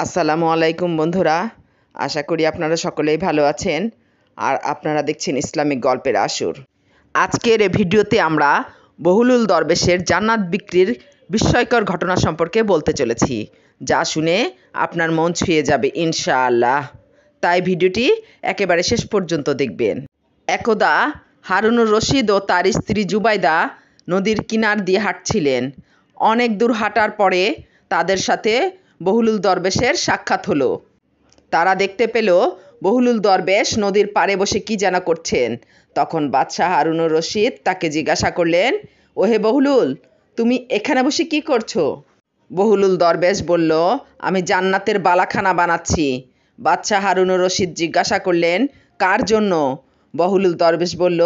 আসসালামু আলাইকুম বন্ধুরা, আশা করি আপনারা সকলেই ভালো আছেন আর আপনারা দেখছেন ইসলামিক গল্পের আসর। আজকের এই ভিডিওতে আমরা বহলুল দরবেশের জান্নাত বিক্রির বিস্ময়কর ঘটনা সম্পর্কে বলতে চলেছি, যা শুনে আপনার মন ছুঁয়ে যাবে ইনশাআল্লাহ। তাই ভিডিওটি একেবারে শেষ পর্যন্ত দেখবেন। একদা হারুনুর রশিদ ও তার স্ত্রী জুবাইদা নদীর কিনার দিয়ে হাঁটছিলেন। অনেক দূর হাঁটার পরে তাদের সাথে বহলুল দরবেশের সাক্ষাৎ হলো। তারা দেখতে পেল বহলুল দরবেশ নদীর পাড়ে বসে কি যেন করছেন। তখন বাদশাহ হারুনুর রশিদ তাকে জিজ্ঞাসা করলেন, ওহে বহলুল, তুমি এখানে বসে কি করছো? বহলুল দরবেশ বলল, আমি জান্নাতের বালাখানা বানাচ্ছি। বাদশাহ হারুনুর রশিদ জিজ্ঞাসা করলেন, কার জন্য? বহলুল দরবেশ বলল,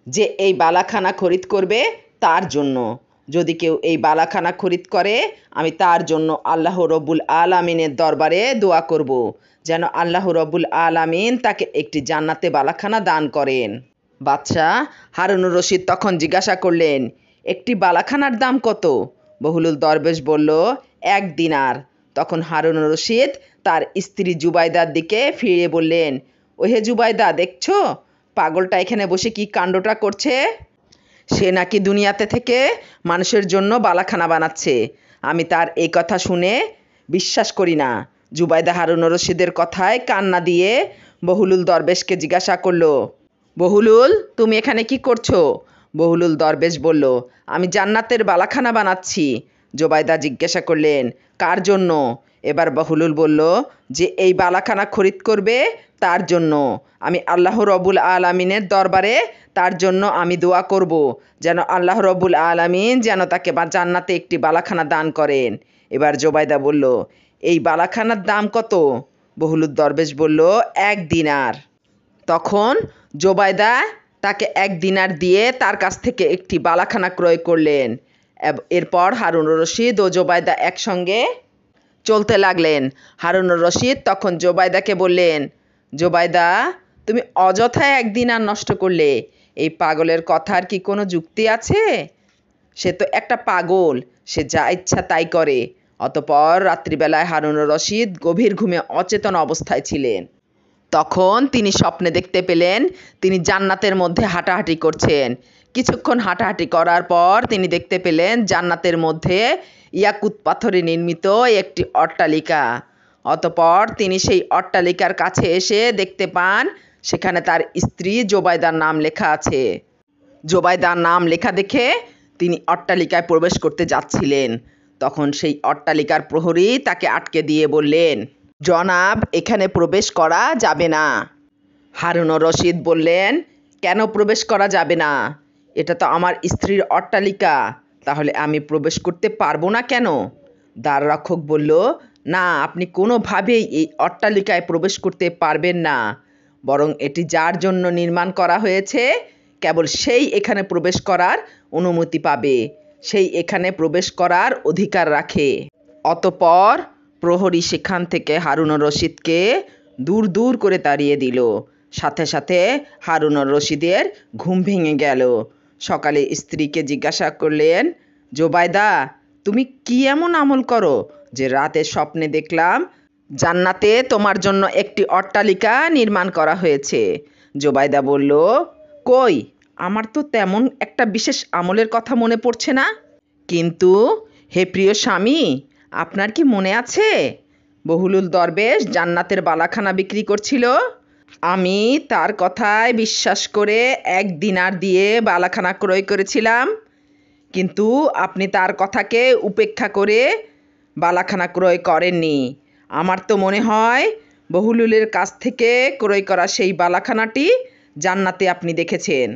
যে এই বালাখানা খরিদ করবে তার জন্য। যদি কেউ এই বালাখানা খরিদ করে, আমি তার জন্য আল্লাহ রব্বুল আলামিনের দরবারে দোয়া করব, যেন আল্লাহ রব্বুল আলামিন তাকে একটি জান্নাতে বালাখানা দান করেন। বাদশাহ হারুনুর রশিদ তখন জিজ্ঞাসা করলেন, একটি বালাখানার দাম কত? বহলুল দরবেশ বলল, 1 দিনার। তখন হারুনুর রশিদ তার স্ত্রী জুবাইদার দিকে ফিরে বললেন, ওহে জুবাইদা, দেখছো পাগলটা এখানে বসে কি কাণ্ডটা করছে? সে নাকি দুনিয়াতে থেকে মানুষের জন্য বালাখানা বানাচ্ছে। আমি তার এই কথা শুনে বিশ্বাস করি না। জুবাইদা হারুনুর রশিদের কথায় কান্না দিয়ে বহলুল দরবেশকে জিজ্ঞাসা করলো, বহলুল, তুমি এখানে কি করছো? বহলুল দরবেশ বলল, আমি জান্নাতের বালাখানা বানাচ্ছি। জুবাইদা জিজ্ঞাসা করলেন, কার জন্য? এবার বহলুল বলল, যে এই বালাখানা খরিদ করবে তার জন্য। আমি আল্লাহ রব্বুল আলামিনের দরবারে তার জন্য আমি দোয়া করব, যেন আল্লাহ রব্বুল আলামিন যেন তাকে জান্নাতে একটি বালাখানা দান করেন। এবার জুবাইদা বলল, এই বালাখানার দাম কত? বহলুল দরবেশ বলল, 1 দিনার। তখন জুবাইদা তাকে 1 দিনার দিয়ে তার কাছ থেকে একটি বালাখানা ক্রয় করলেন। এরপর হারুনুর রশিদ ও জুবাইদা একসঙ্গে চলতে লাগলেন। হারুনুর রশিদ তখন জুবাইদাকে বললেন, জুবাইদা, তুমি অযথায় 1 দিনার নষ্ট করলে। এই পাগলের কথার কি কোনো যুক্তি আছে? সে তো একটা পাগল, সে যা ইচ্ছা তাই করে। অতঃপর রাত্রিবেলায় হারুনুর রশিদ গভীর ঘুমে অচেতন অবস্থায় ছিলেন। তখন তিনি স্বপ্নে দেখতে পেলেন তিনি জান্নাতের মধ্যে হাঁটাহাঁটি করছেন। কিছুক্ষণ হাঁটাহাঁটি করার পর তিনি দেখতে পেলেন জান্নাতের মধ্যে ইয়াকুত পাথরে নির্মিত একটি অট্টালিকা। অতঃপর তিনি সেই অট্টালিকার কাছে এসে দেখতে পান সেখানে তার স্ত্রী জুবাইদার নাম লেখা আছে। জুবাইদার নাম লেখা দেখে তিনি অট্টালিকায় প্রবেশ করতে যাচ্ছিলেন। তখন সেই অট্টালিকার প্রহরী তাকে আটকে দিয়ে বললেন, জনাব, এখানে প্রবেশ করা যাবে না। হারুনুর রশিদ বললেন, কেন প্রবেশ করা যাবে না? এটা তো আমার স্ত্রীর অট্টালিকা, তাহলে আমি প্রবেশ করতে পারবো না কেন? দ্বাররক্ষক বলল, না, আপনি কোনোভাবেই এই অট্টালিকায় প্রবেশ করতে পারবেন না, বরং এটি যার জন্য নির্মাণ করা হয়েছে কেবল সেই এখানে প্রবেশ করার অনুমতি পাবে, সেই এখানে প্রবেশ করার অধিকার রাখে। অতঃপর প্রহরী সেখান থেকে হারুনুর রশিদকে দূর দূর করে তাড়িয়ে দিল। সাথে সাথে হারুনুর রশিদের ঘুম ভেঙে গেল। সকালে স্ত্রীকে জিজ্ঞাসা করলেন, জুবাইদা, তুমি কি এমন আমল করো যে রাতে স্বপ্নে দেখলাম জান্নাতে তোমার জন্য একটি অট্টালিকা নির্মাণ করা হয়েছে? জুবাইদা বলল, কই, আমার তো তেমন একটা বিশেষ আমলের কথা মনে পড়ছে না। কিন্তু হে প্রিয় স্বামী, আপনার কি মনে আছে বহলুল দরবেশ জান্নাতের বালাখানা বিক্রি করছিল? আমি তার কথায় বিশ্বাস করে 1 দিনার দিয়ে বালাখানা ক্রয় করেছিলাম, কিন্তু আপনি তার কথাকে উপেক্ষা করে বালাখানা ক্রয় করেননি। আমার তো মনে হয় বহলুলের কাছ থেকে ক্রয় করা সেই বালাখানাটি জান্নাতে আপনি দেখেছেন।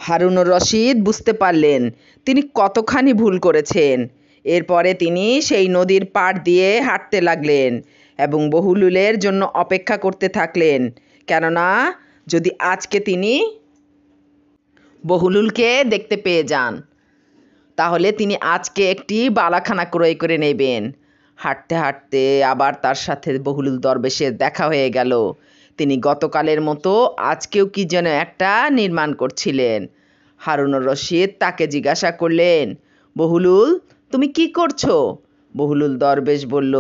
হারুনুর রশিদ বুঝতে পারলেন তিনি কতখানি ভুল করেছেন। এরপরে তিনি সেই নদীর পাড় দিয়ে হাঁটতে লাগলেন এবং বহলুলের জন্য অপেক্ষা করতে থাকলেন, কেননা যদি আজকে তিনি বহলুলকে দেখতে পেয়ে যান তাহলে তিনি আজকে একটি বালাখানা ক্রয় করে নেবেন। হাঁটতে হাঁটতে আবার তার সাথে বহলুল দরবেশের দেখা হয়ে গেল। তিনি গতকালের মতো আজকেও কি যেন একটা নির্মাণ করছিলেন। হারুনুর রশিদ তাকে জিজ্ঞাসা করলেন, বহলুল, তুমি কি করছো? বহলুল দরবেশ বলল,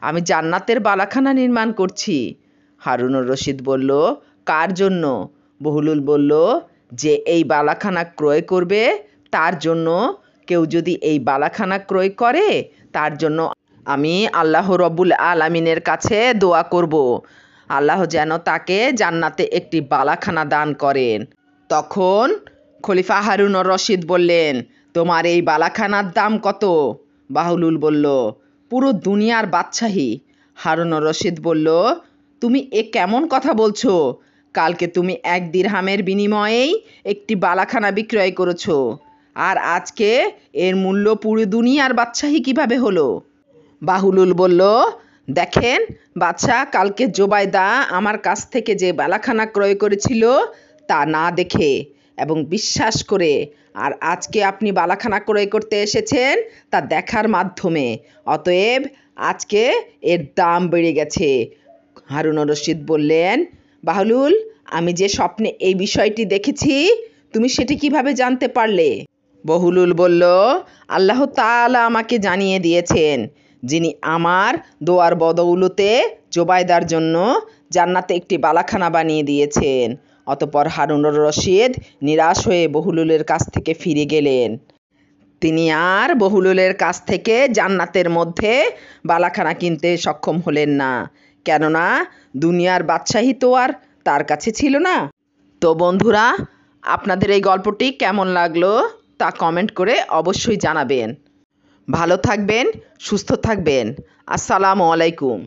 আমি জান্নাতের বালাখানা নির্মাণ করছি। হারুনুর রশিদ বলল, কার জন্য? বহলুল বলল, যে এই বালাখানা ক্রয় করবে তার জন্য। কেউ যদি এই বালাখানা ক্রয় করে তার জন্য আমি আল্লাহ রব্বুল আলামিনের কাছে দোয়া করব, আল্লাহ যেন তাকে জান্নাতে একটি বালাখানা দান করেন। তখন খলিফা হারুনুর রশিদ বললেন, তোমার এই বালাখানার দাম কত? বাহলুল বলল, পুরো দুনিয়ার বাদশাহী। হারুনুর রশিদ বলল, তুমি এ কেমন কথা বলছো? কালকে তুমি 1 দিরহামের বিনিময়েই একটি বালাখানা বিক্রয় করেছো, আর আজকে এর মূল্য পুরো দুনিয়ার বাদশাহী কিভাবে হলো? বাহলুল বলল, দেখেন বাদশাহ, কালকে জোবাইদা আমার কাছ থেকে যে বালাখানা ক্রয় করেছিল তা না দেখে এবং বিশ্বাস করে, আর আজকে আপনি বালাখানা ক্রয় করতে এসেছেন তা দেখার মাধ্যমে, অতএব আজকে এর দাম বেড়ে গেছে। হারুনুর রশিদ বললেন, বাহলুল, আমি যে স্বপ্নে এই বিষয়টি দেখেছি তুমি সেটি কিভাবে জানতে পারলে? বহলুল বলল, আল্লাহ তাআলা আমাকে জানিয়ে দিয়েছেন, যিনি আমার দোয়ার বদৌলতে জোবাইদার জন্য জান্নাতে একটি বালাখানা বানিয়ে দিয়েছেন। অতঃপর হারুনুর রশিদ নিরাশ হয়ে বহলুলের কাছ থেকে ফিরে গেলেন। তিনি আর বহলুলের কাছ থেকে জান্নাতের মধ্যে বালাখানা কিনতে সক্ষম হলেন না, কেননা দুনিয়ার বাদশাহী তো আর তার কাছে ছিল না। তো বন্ধুরা, আপনাদের এই গল্পটি কেমন লাগলো তা কমেন্ট করে অবশ্যই জানাবেন। ভালো থাকবেন, সুস্থ থাকবেন। আসসালামু আলাইকুম।